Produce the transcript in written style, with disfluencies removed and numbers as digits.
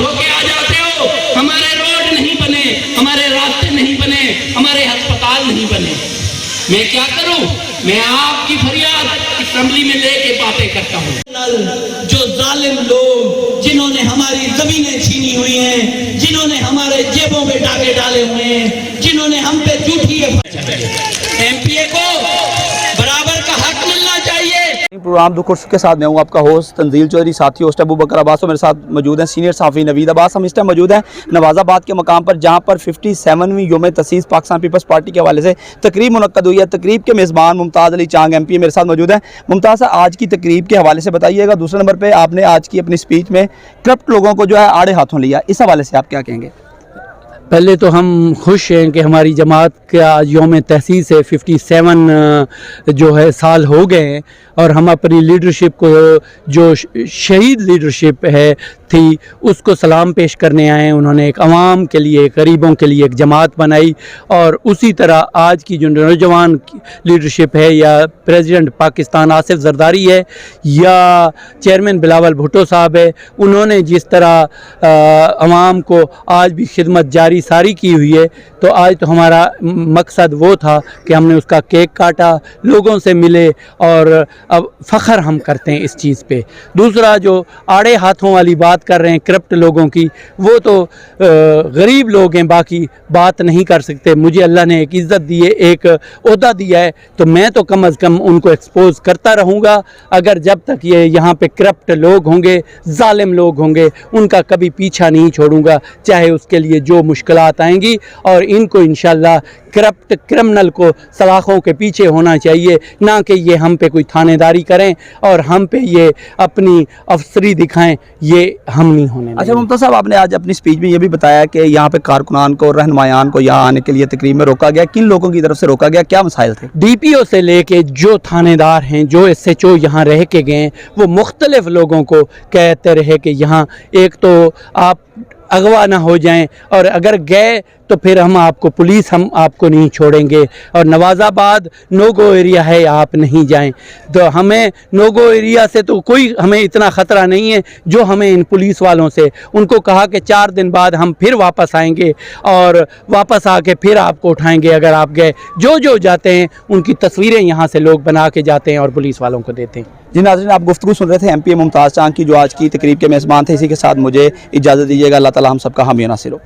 होके आ जाते हो, हमारे रोड नहीं बने, हमारे रास्ते नहीं बने, हमारे अस्पताल नहीं बने। मैं क्या करूं? मैं आपकी फरियाद असेंबली में लेके बातें करता हूं। जो जालिम लोग जिन्होंने हमारी जमीनें छीनी हुई हैं, जिन्होंने हमारे जेबों में डाके डाले हुए हैं, जिन्होंने हम पे झूठी एमपीए को बराबर का हक मिलना चाहिए। प्रोग्राम दुख के साथ मैं हूँ आपका होस्ट तंजील चौधरी, साथी होस्ट अबू बकर अब्बास। मेरे साथ मौजूद हैं सीनियर सहाफ़ी नवीद अब्बास। हम इस टाइम मौजूद हैं नवाज़ाबाद के मकाम पर, जहाँ पर 57वीं योम तसीस पाकिस्तान पीपल्स पार्टी के हवाले से तकरीब मुनक्कद हुई है। तकरीब के मेज़बान मुमताज़ अली चांग MP मेरे साथ मौजूद हैं। मुमताज़ साहब, आज की तकरीब के हवाले से बताइएगा। दूसरे नंबर पर आपने आज की अपनी स्पीच में करप्ट लोगों को जो है आड़े हाथों लिया, इस हवाले से आप क्या कहेंगे? पहले तो हम खुश हैं कि हमारी जमात का आज योम तहसीस है, 57 जो है साल हो गए हैं, और हम अपनी लीडरशिप को, जो शहीद लीडरशिप है थी, उसको सलाम पेश करने आए हैं। उन्होंने एक अवाम के लिए, गरीबों के लिए एक जमात बनाई, और उसी तरह आज की जो नौजवान लीडरशिप है, या प्रेसिडेंट पाकिस्तान आसिफ जरदारी है, या चेयरमैन बिलावल भुट्टो साहब है, उन्होंने जिस तरह अवाम को आज भी खिदमत जारी सारी की हुई है, तो आज तो हमारा मकसद वो था कि हमने उसका केक काटा, लोगों से मिले, और अब फ़ख्र हम करते हैं इस चीज़ पे। दूसरा, जो आड़े हाथों वाली बात कर रहे हैं करप्ट लोगों की, वो तो गरीब लोग हैं, बाकी बात नहीं कर सकते। मुझे अल्लाह ने एक इज़्ज़त दी है, एक ओहदा दिया है, तो मैं तो कम अज़ कम उनको एक्सपोज़ करता रहूँगा। अगर जब तक ये यहाँ पे करप्ट लोग होंगे, जालिम लोग होंगे, उनका कभी पीछा नहीं छोड़ूंगा, चाहे उसके लिए जो मुश्किलात आएंगी। और इनको इंशाअल्लाह करप्ट क्रिमिनल को सलाखों के पीछे होना चाहिए, ना कि ये हम पे कोई थानेदारी करें और हम पे ये अपनी अफसरी दिखाएं, ये हम नहीं होने देंगे। अच्छा मुमताज़ साहब, आपने आज अपनी स्पीच में ये भी बताया कि यहाँ पे कारकुनान को, रहनुमायान को यहाँ आने के लिए तकरीब में रोका गया। किन लोगों की तरफ से रोका गया, क्या मसाइल थे? DPO से लेके जो थानेदार हैं, जो SHO यहाँ रह के गए, वो मुख्तलिफ लोगों को कहते रहे कि यहाँ एक तो आप अगवा ना हो जाएं, और अगर गए तो फिर हम आपको नहीं छोड़ेंगे, और नवाज़ाबाद नो गो एरिया है, आप नहीं जाएं। तो हमें नो गो एरिया से तो कोई हमें इतना ख़तरा नहीं है जो हमें इन पुलिस वालों से। उनको कहा कि 4 दिन बाद हम फिर वापस आएंगे, और वापस आके फिर आपको उठाएंगे अगर आप गए। जो जाते हैं उनकी तस्वीरें यहाँ से लोग बना के जाते हैं और पुलिस वालों को देते हैं। जी नाज़रीन, आप गुफ्तगू सुन रहे थे MP मुमताज़ चांग की, जो आज की तकरीब के मेज़बान थे। इसी के साथ मुझे इजाज़त दीजिएगा। अल्लाह ताला हम सबका हामी नासिर हो।